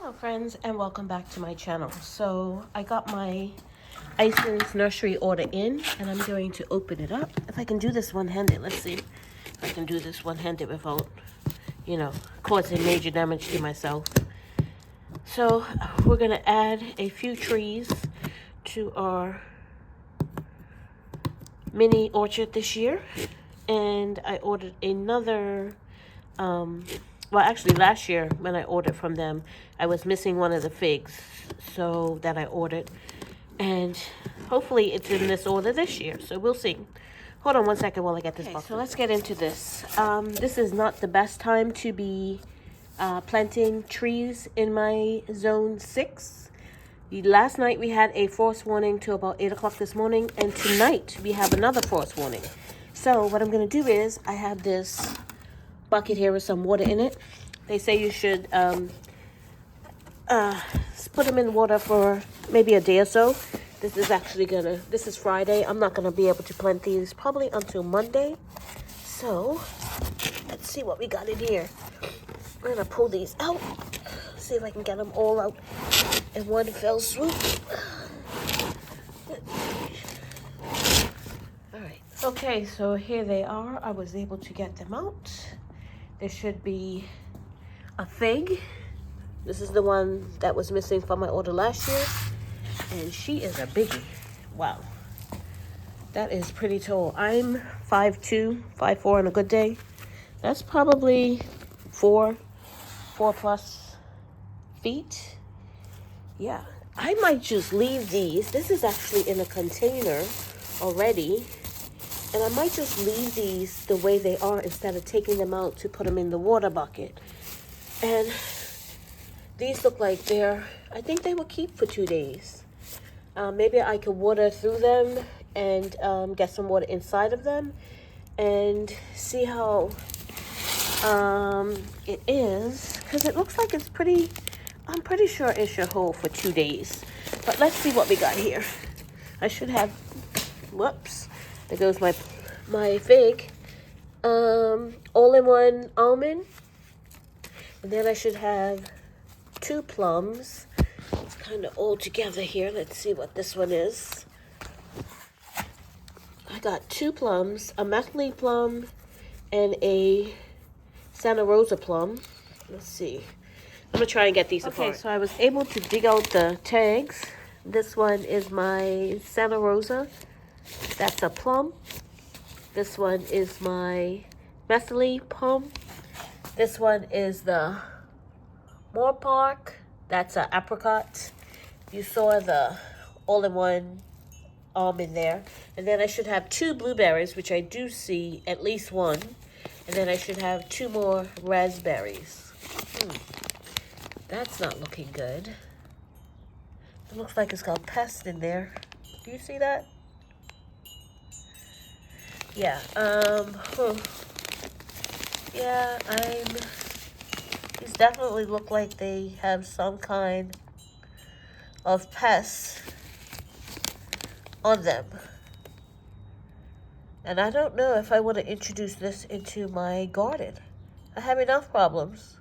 Hello friends and welcome back to my channel. So I got my Isons nursery order in and I'm going to open it up. If I can do this one-handed, let's see if I can do this one-handed without, causing major damage to myself. So we're going to add a few trees to our mini orchard this year. And I ordered another, well, actually last year when I ordered from them, I was missing one of the figs, so that I ordered. And hopefully it's in this order this year, so we'll see. Hold on one second while I get this box. So let's get into this. This is not the best time to be planting trees in my zone 6. Last night we had a frost warning till about 8 o'clock this morning, and tonight we have another frost warning. So what I'm going to do is, I have this bucket here with some water in it. They say you should put them in water for maybe a day or so. This is Friday. I'm not going to be able to plant these probably until Monday. So let's see what we got in here. We're going to pull these out. See if I can get them all out in one fell swoop. Alright. Okay, so here they are. I was able to get them out. There should be a fig. This is the one that was missing from my order last year. And she is a biggie. Wow. That is pretty tall. I'm 5'2", 5'4" on a good day. That's probably 4+ feet. Yeah. I might just leave these. This is actually in a container already. And I might just leave these the way they are instead of taking them out to put them in the water bucket. And these look like I think they will keep for 2 days. Maybe I could water through them and get some water inside of them and see how it is. Because it looks like it's I'm pretty sure it should hold for 2 days. But let's see what we got here. I should have, whoops. There goes my fig. All-in-one almond. And then I should have 2 plums. It's kind of all together here. Let's see what this one is. I got 2 plums, a Methley plum and a Santa Rosa plum. Let's see. I'm going to try and get these apart. Okay, so I was able to dig out the tags. This one is my Santa Rosa. That's a plum. This one is my Methley plum. This one is the Moore Park. That's an apricot. You saw the all-in-one almond there. And then I should have 2 blueberries, which I do see at least 1. And then I should have 2 more raspberries. That's not looking good. It looks like it's got pests in there. Do you see that? Yeah, yeah, these definitely look like they have some kind of pests on them. And I don't know if I want to introduce this into my garden. I have enough problems,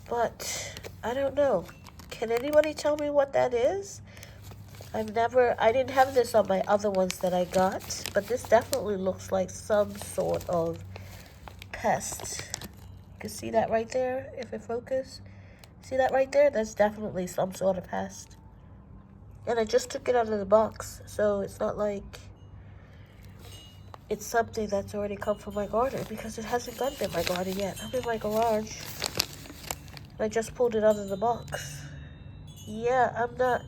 but I don't know. Can anybody tell me what that is? I didn't have this on my other ones that I got, but this definitely looks like some sort of pest. You can see that right there, if it focuses. See that right there? That's definitely some sort of pest. And I just took it out of the box, so it's not like it's something that's already come from my garden, because it hasn't gotten in my garden yet. I'm in my garage. I just pulled it out of the box. Yeah, I'm not...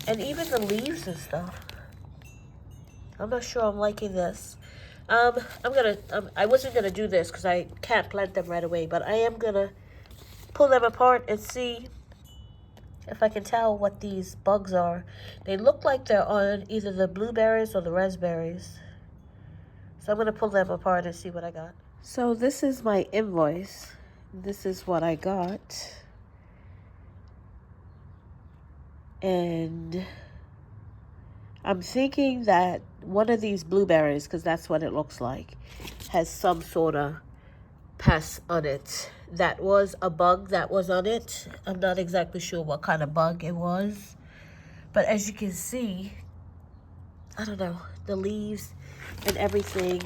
And even the leaves and stuff. I'm not sure I'm liking this. I wasn't gonna do this because I can't plant them right away, but I am gonna pull them apart and see if I can tell what these bugs are. They look like they're on either the blueberries or the raspberries. So I'm gonna pull them apart and see what I got. So this is my invoice. This is what I got. And I'm thinking that one of these blueberries, because that's what it looks like, has some sort of pests on it. That was a bug that was on it. I'm not exactly sure what kind of bug it was. But as you can see, I don't know, the leaves and everything.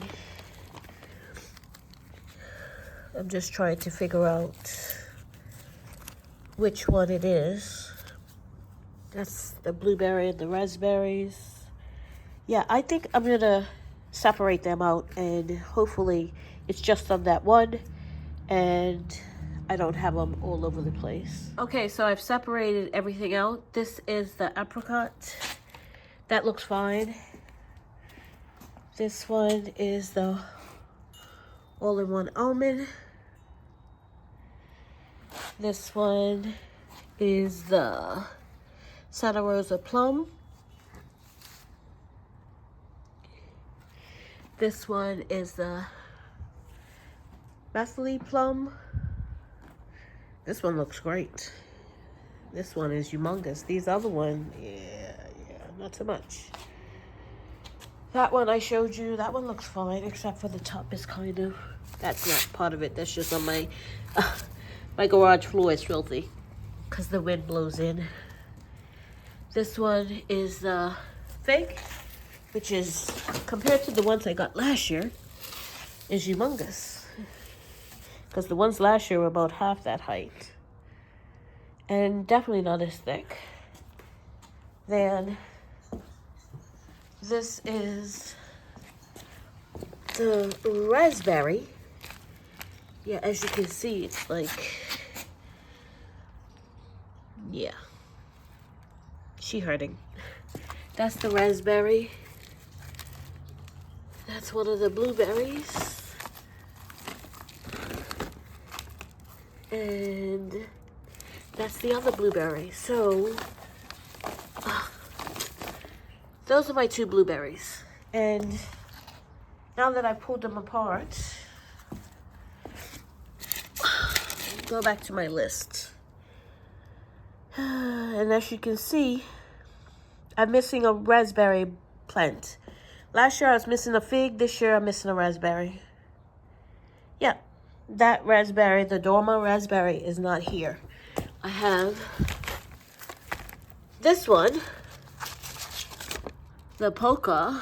I'm just trying to figure out which one it is. That's the blueberry and the raspberries. Yeah, I think I'm gonna separate them out, and hopefully it's just on that one and I don't have them all over the place. Okay, so I've separated everything out. This is the apricot. That looks fine. This one is the all-in-one almond. This one is the Santa Rosa plum. This one is the Bethany plum. This one looks great. This one is humongous. These other one, yeah, not so much. That one I showed you, that one looks fine, except for the top is kind of, that's not part of it. That's just on my, my garage floor is filthy because the wind blows in. This one is the fig, which is, compared to the ones I got last year, is humongous. Because the ones last year were about half that height. And definitely not as thick. Then this is the raspberry. Yeah, as you can see, it's like, yeah. She hurting. That's the raspberry. That's one of the blueberries. And that's the other blueberry. So, those are my two blueberries. And now that I pulled them apart, go back to my list. And as you can see, I'm missing a raspberry plant. Last year I was missing a fig. This year I'm missing a raspberry. Yeah. That raspberry, the Dorma raspberry, is not here. I have this one, the Polka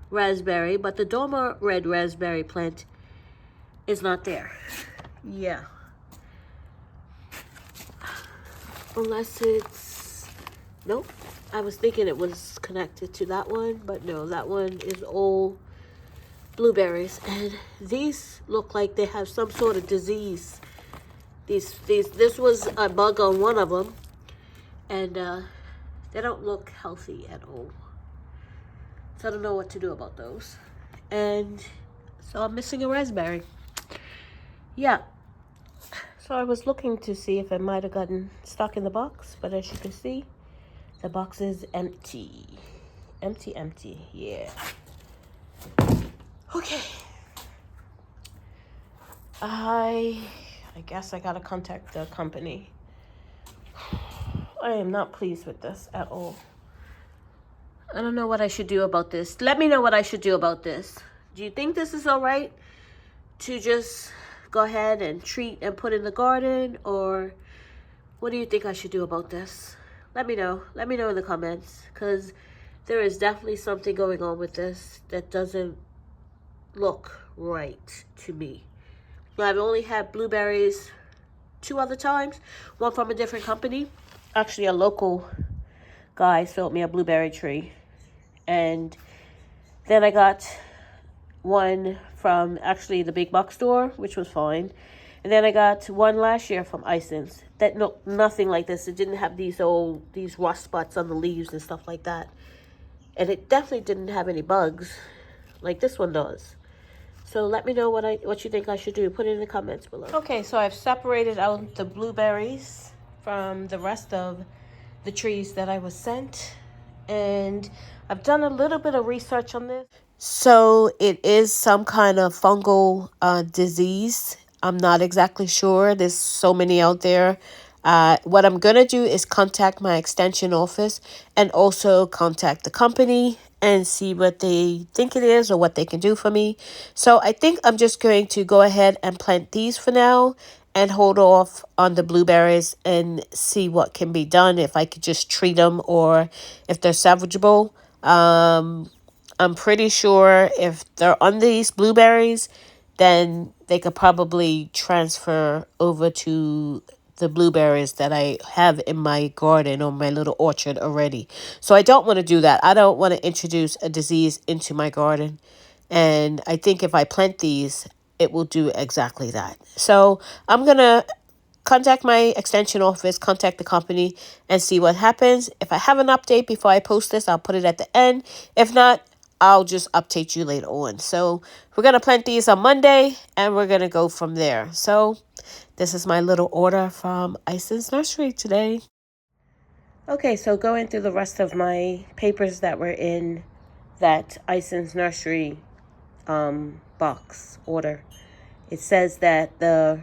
raspberry, but the Dorma red raspberry plant is not there. Yeah. Unless it's, nope. I was thinking it was connected to that one, but no, that one is all blueberries, and these look like they have some sort of disease. This was a bug on one of them, and they don't look healthy at all. So I don't know what to do about those. And so I'm missing a raspberry. Yeah. So I was looking to see if it might have gotten stuck in the box, but as you can see, the box is empty. Empty, yeah. Okay. I guess I gotta contact the company. I am not pleased with this at all. I don't know what I should do about this. Let me know what I should do about this. Do you think this is all right to just go ahead and treat and put in the garden, or what do you think I should do about this? Let me know. Let me know in the comments, because there is definitely something going on with this that doesn't look right to me. I've only had blueberries 2 other times, one from a different company. Actually, a local guy sold me a blueberry tree, and then I got one from actually the big box store, which was fine, and then I got one last year from Isons that looked nothing like this. It didn't have these rust spots on the leaves and stuff like that, and it definitely didn't have any bugs like this one does. So let me know what you think I should do. Put it in the comments below. Okay, so I've separated out the blueberries from the rest of the trees that I was sent. And I've done a little bit of research on this. So it is some kind of fungal disease. I'm not exactly sure. There's so many out there. What I'm going to do is contact my extension office and also contact the company and see what they think it is or what they can do for me. So I think I'm just going to go ahead and plant these for now and hold off on the blueberries and see what can be done, if I could just treat them or if they're salvageable. I'm pretty sure if they're on these blueberries, then they could probably transfer over to the blueberries that I have in my garden or my little orchard already. So I don't want to do that. I don't want to introduce a disease into my garden. And I think if I plant these, it will do exactly that. So I'm going to contact my extension office, contact the company, and see what happens. If I have an update before I post this, I'll put it at the end. If not, I'll just update you later on. So we're going to plant these on Monday, and we're going to go from there. So this is my little order from Isons Nursery today. Okay, so going through the rest of my papers that were in that Isons Nursery box order. It says that the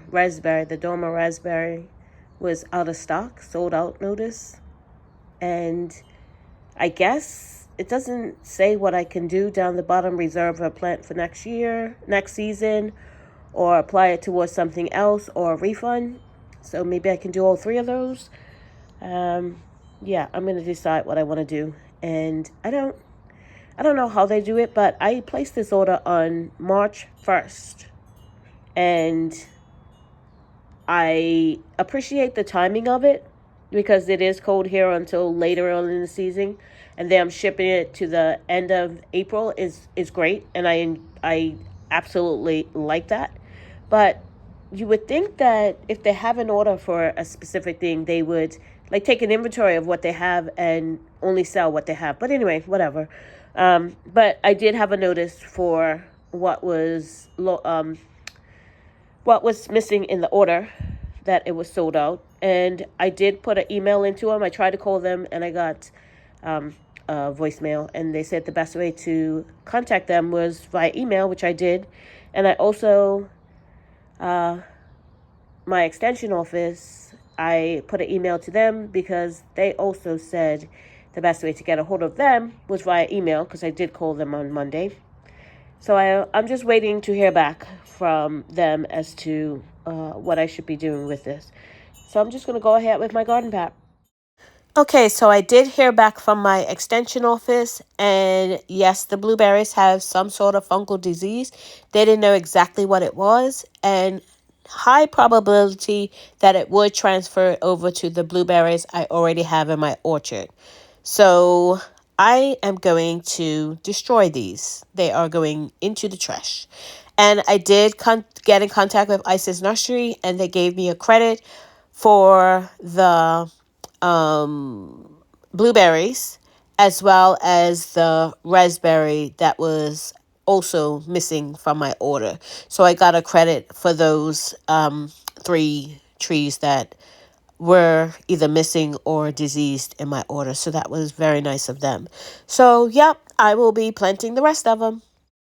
Dormer raspberry, was out of stock, sold out notice. And I guess it doesn't say what I can do down the bottom, reserve a plant for next season, or apply it towards something else, or a refund. So maybe I can do all three of those. Yeah, I'm going to decide what I want to do. And I don't know how they do it, but I placed this order on March 1st. And I appreciate the timing of it because it is cold here until later on in the season. And then I'm shipping it to the end of April is great. And I absolutely like that. But you would think that if they have an order for a specific thing, they would like take an inventory of what they have and only sell what they have. But anyway, whatever. But I did have a notice for what was missing in the order, that it was sold out. And I did put an email into them. I tried to call them, and I got a voicemail. And they said the best way to contact them was via email, which I did. And I also, my extension office, I put an email to them because they also said the best way to get a hold of them was via email, because I did call them on Monday. So I'm just waiting to hear back from them as to what I should be doing with this. So I'm just going to go ahead with my garden pack. Okay, so I did hear back from my extension office, and yes, the blueberries have some sort of fungal disease. They didn't know exactly what it was, and high probability that it would transfer over to the blueberries I already have in my orchard. So I am going to destroy these. They are going into the trash. And I did get in contact with Isons Nursery, and they gave me a credit for the blueberries as well as the raspberry that was also missing from my order. So I got a credit for those 3 trees that were either missing or diseased in my order. So that was very nice of them. So, yep, I will be planting the rest of them.